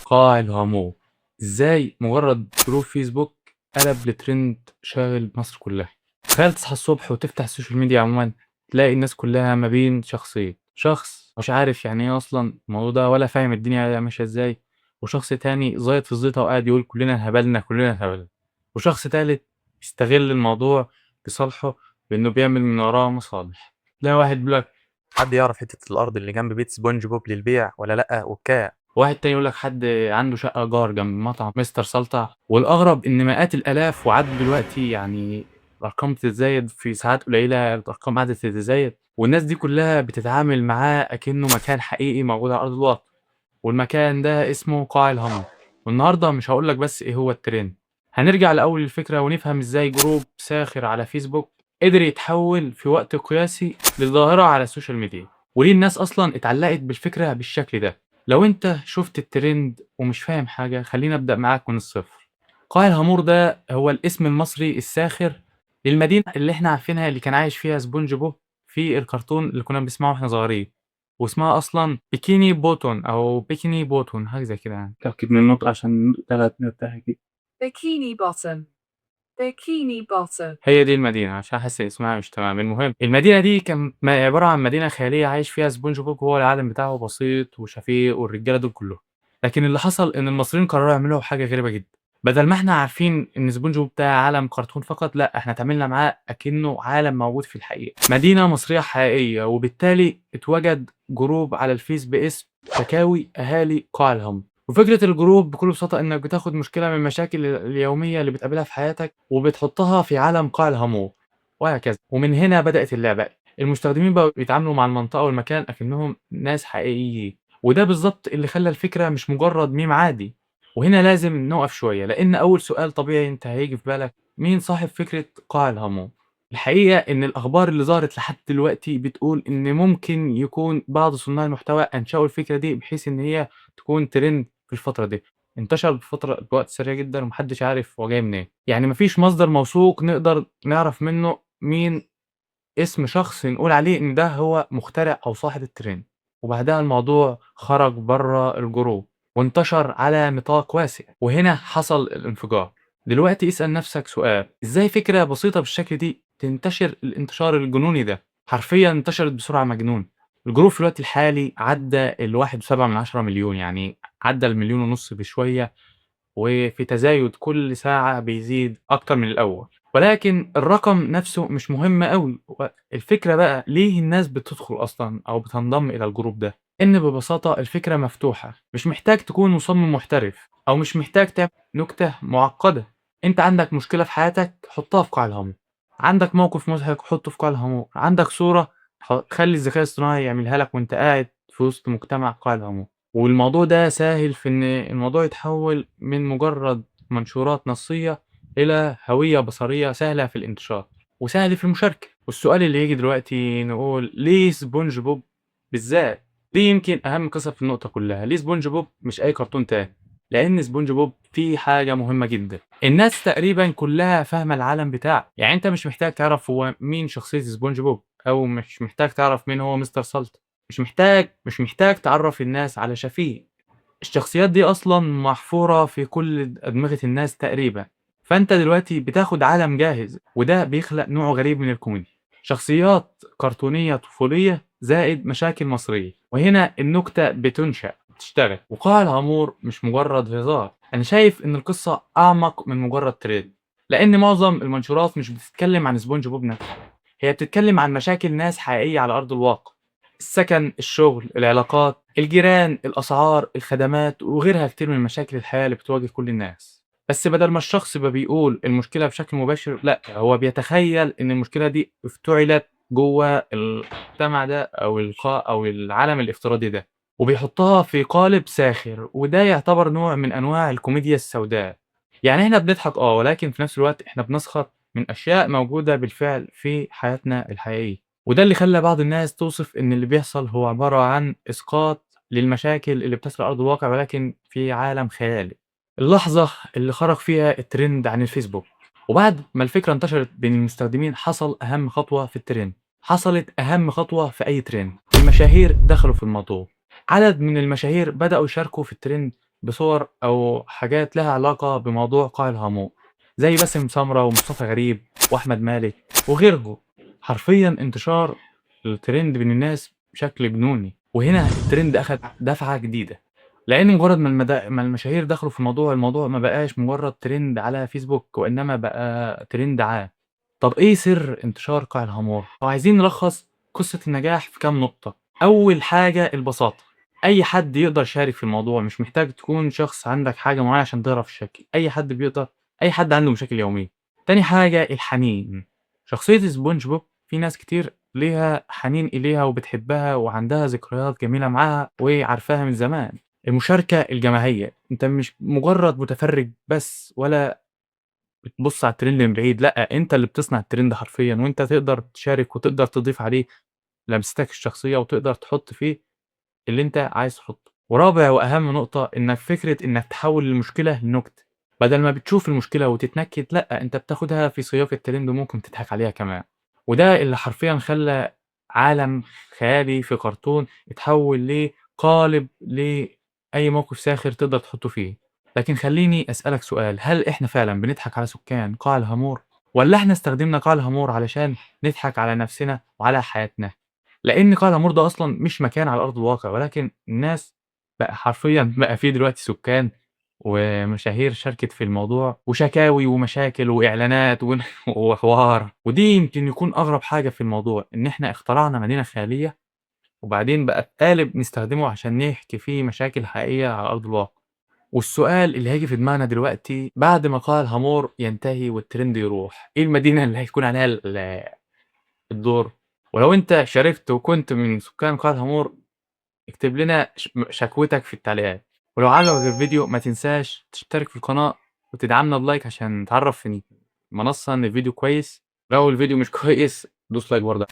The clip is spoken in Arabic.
قاع الغمور. ازاي مجرد جروب فيسبوك قلب لترند شاغل مصر كلها؟ تخيل تصحى الصبح وتفتح السوشيال ميديا عموما، تلاقي الناس كلها ما بين شخصين: شخص مش عارف يعني ايه اصلا الموضوع ده ولا فاهم الدنيا ماشيه ازاي، وشخص تاني زايد في الزيطه وقاعد يقول كلنا هبلنا كلنا هبلنا، وشخص تالت يستغل الموضوع لصالحه بانه بيعمل من وراه مصالح. تلاقي واحد بيقول لك: حد يعرف حته الارض اللي جنب بيت سبونج بوب للبيع ولا لا وبكام؟ واحد تاني يقول لك: حد عنده شقة إيجار جنب مطعم مستر سلطع. والأغرب إن مئات الآلاف وعدوا دلوقتي، يعني الأرقام بتتزايد في ساعات قليلة، الأرقام قعدت تتزايد، والناس دي كلها بتتعامل معاه أكنه مكان حقيقي موجود على أرض الواقع، والمكان ده اسمه قاع الهرم. والنهارده مش هقول لك بس إيه هو الترند، هنرجع لأول الفكرة ونفهم إزاي جروب ساخر على فيسبوك قدر يتحول في وقت قياسي لظاهرة على السوشيال ميديا، وليه الناس أصلا اتعلقت بالفكرة بالشكل ده. لو انت شفت الترند ومش فاهم حاجة، خليني أبدأ معاك من الصفر. قاع الهامور ده هو الاسم المصري الساخر للمدينة اللي احنا عارفينها، اللي كان عايش فيها سبونج بوب في الكرتون اللي كنا بنسمعه واحنا صغيرين، واسمها أصلا بيكيني بوتون أو بيكيني بوتون، حاجة زي كده يعني. تأكد من النطق عشان تلات نرتاح كده. Bikini Bottom. Bikini Bottom. هي دي المدينة، عشان حاسس اسمها مش تمام. المهم المدينة دي كانت عبارة عن مدينة خيالية عايش فيها سبونج بوب، وهو العالم بتاعه بسيط وشفيق والرجالة دول كلهم. لكن اللي حصل إن المصريين قرروا يعملوا حاجة غريبة جدا. بدل ما احنا عارفين إن سبونج بوب ده عالم كرتون فقط، لا، احنا اتعاملنا معاه أكنه عالم موجود في الحقيقة، مدينة مصرية حقيقية. وبالتالي اتوجد جروب على الفيس باسم شكاوي أهالي قاع الهم. وفكرة الجروب بكل بساطة إنك بتاخد مشكلة من المشاكل اليومية اللي بتقابلها في حياتك وبتحطها في عالم قاع الهامور، وهكذا. ومن هنا بدأت اللعبة. المستخدمين بقوا بيتعاملوا مع المنطقة والمكان أكنهم ناس حقيقيين، وده بالظبط اللي خلى الفكرة مش مجرد ميم عادي. وهنا لازم نقف شوية، لأن أول سؤال طبيعي أنت هيجي في بالك: مين صاحب فكرة قاع الهامور؟ الحقيقة إن الأخبار اللي ظهرت لحد دلوقتي بتقول إن ممكن يكون بعض صناع المحتوى أنشأوا الفكرة دي بحيث إن هي تكون ترند في الفترة دي، انتشر بوقت سريع جدًا وما حدش عارف هو جاي منين. يعني ما فيش مصدر موثوق نقدر نعرف منه مين اسم شخص نقول عليه إن ده هو مخترع أو صاحب الtrend. وبعدها الموضوع خرج برّه الجروب وانتشر على نطاق واسع، وهنا حصل الانفجار. دلوقتي اسأل نفسك سؤال: إزاي فكرة بسيطة بالشكل دي تنتشر الانتشار الجنوني ده؟ حرفيًا انتشرت بسرعة مجنونة. الجروب في الوقت الحالي عدّى ال1.7 مليون، يعني عدّى ال1.5 مليون بشوية، وفي تزايد كل ساعة بيزيد أكتر من الأول. ولكن الرقم نفسه مش مهم أوي، الفكرة بقى ليه الناس بتدخل أصلًا أو بتنضم إلى الجروب ده؟ إن ببساطة الفكرة مفتوحة، مش محتاج تكون مصمم محترف، أو مش محتاج تعمل نكتة معقدة. أنت عندك مشكلة في حياتك، حطها في قاع الهامور. عندك موقف مضحك، حطه في قاع الهامور. عندك صورة، خلّي الذكاء الاصطناعي يعملها لك وأنت قاعد في وسط مجتمع قاع الهامور. والموضوع ده ساهل في إن الموضوع يتحول من مجرد منشورات نصية إلى هوية بصرية سهلة في الانتشار وسهل في المشاركة. والسؤال اللي يجي دلوقتي نقول: ليه سبونج بوب بالذات؟ دي يمكن أهم قصة في النقطة كلها. ليه سبونج بوب مش أي كرتون تاني؟ لأن سبونج بوب فيه حاجة مهمة جدا: الناس تقريبا كلها فاهمة العالم بتاعه. يعني أنت مش محتاج تعرف هو مين شخصية سبونج بوب، أو مش محتاج تعرف مين هو مستر سلطة. مش محتاج تعرّف الناس على شفيه. الشخصيات دي أصلًا محفورة في كل أدمغة الناس تقريبًا. فأنت دلوقتي بتاخد عالم جاهز، وده بيخلق نوع غريب من الكوميديا: شخصيات كرتونية طفولية زائد مشاكل مصرية، وهنا النكتة بتشتغل. وقاع الهامور مش مجرد هزار، أنا شايف إن القصة أعمق من مجرد ترند، لإن معظم المنشورات مش بتتكلم عن سبونج بوب نفسه، هي بتتكلم عن مشاكل ناس حقيقية على أرض الواقع: السكن، الشغل، العلاقات، الجيران، الأسعار، الخدمات، وغيرها كتير من مشاكل الحياة اللي بتواجه كل الناس. بس بدل ما الشخص يبقى بيقول المشكلة بشكل مباشر، لأ، هو بيتخيل إن المشكلة دي افتُعلت جوّه المجتمع ده أو أو العالم الافتراضي ده، وبيحطها في قالب ساخر، وده يعتبر نوع من أنواع الكوميديا السوداء. يعني إحنا بنضحك، ولكن في نفس الوقت إحنا بنسخر من أشياء موجودة بالفعل في حياتنا الحقيقية. وده اللي خلّى بعض الناس توصف إن اللي بيحصل هو عبارة عن إسقاط للمشاكل اللي بتحصل على أرض الواقع، ولكن في عالم خيالي. اللحظة اللي خرج فيها الترند عن الفيسبوك، وبعد ما الفكرة انتشرت بين المستخدمين، حصل أهم خطوة في الترند، حصلت أهم خطوة في أي ترند: المشاهير دخلوا في الموضوع. عدد من المشاهير بدأوا يشاركوا في الtrend بصور أو حاجات لها علاقة بموضوع قاع الهامور، زي باسم سمرة ومصطفى غريب وأحمد مالك وغيرهم. حرفيًا انتشار الtrend بين الناس بشكل جنوني، وهنا الtrend أخد دفعة جديدة، لإن مجرد ما المشاهير دخلوا في الموضوع، الموضوع ما بقاش مجرد trend على فيسبوك، وإنما بقى trend عام. طب إيه سر انتشار قاع الهامور؟ لو عايزين نلخص قصة النجاح في كام نقطة. أول حاجة البساطة، أي حد يقدر يشارك في الموضوع، مش محتاج تكون شخص عندك حاجة معينة عشان تعرف تشارك، أي حد بيقدر، أي حد عنده مشاكل يومية. تاني حاجة الحنين، شخصية سبونج بوب في ناس كتير ليها حنين إليها وبتحبها وعندها ذكريات جميلة معاها وعارفاها من زمان. المشاركة الجماعية، أنت مش مجرد متفرج بس ولا بتبُص على الtrend من بعيد، لأ، أنت اللي بتصنع الtrend حرفيًا، وأنت تقدر تشارك وتقدر تضيف عليه لمستك الشخصية وتقدر تحُط فيه اللي أنت عايز تحُطّه. ورابع وأهم نقطة، فكرة إنك تحوّل المشكلة لنكتة، بدل ما بتشوف المشكلة وتتنكد، لأ، أنت بتاخدها في سياق الtrend وممكن تضحك عليها كمان. وده اللي حرفيًا خلّى عالم خيالي في كرتون اتحوّل لقالب لأي موقف ساخر تقدر تحُطّه فيه. لكن خلّيني أسألك سؤال، هل إحنا فعلًا بنضحك على سكان قاع الهامور، والّا إحنا استخدمنا قاع الهامور علشان نضحك على نفسنا وعلى حياتنا؟ لإن قاع الهامور ده أصلًا مش مكان على أرض الواقع، ولكن الناس بقى حرفيًا بقى في دلوقتي سكان ومشاهير شاركت في الموضوع، وشكاوي ومشاكل وإعلانات وحوار. ودي يمكن يكون أغرب حاجة في الموضوع، إن إحنا اخترعنا مدينة خيالية وبعدين بقى قالب نستخدمه عشان نحكي فيه مشاكل حقيقية على أرض الواقع. والسؤال اللي هييجي في دماغنا دلوقتي، بعد ما قاع الهامور ينتهي والtrend يروح، إيه المدينة اللي هيكون عليها الدور؟ ولو أنت شاركت وكنت من سكان قاع الهامور، اكتب لنا شكوتك في التعليقات. ولو عجبك الفيديو ما تنساش تشترك في القناة وتدعمنا بلايك عشان تعرف في المنصة إن الفيديو كويس. لو الفيديو مش كويس دوس لايك برضه.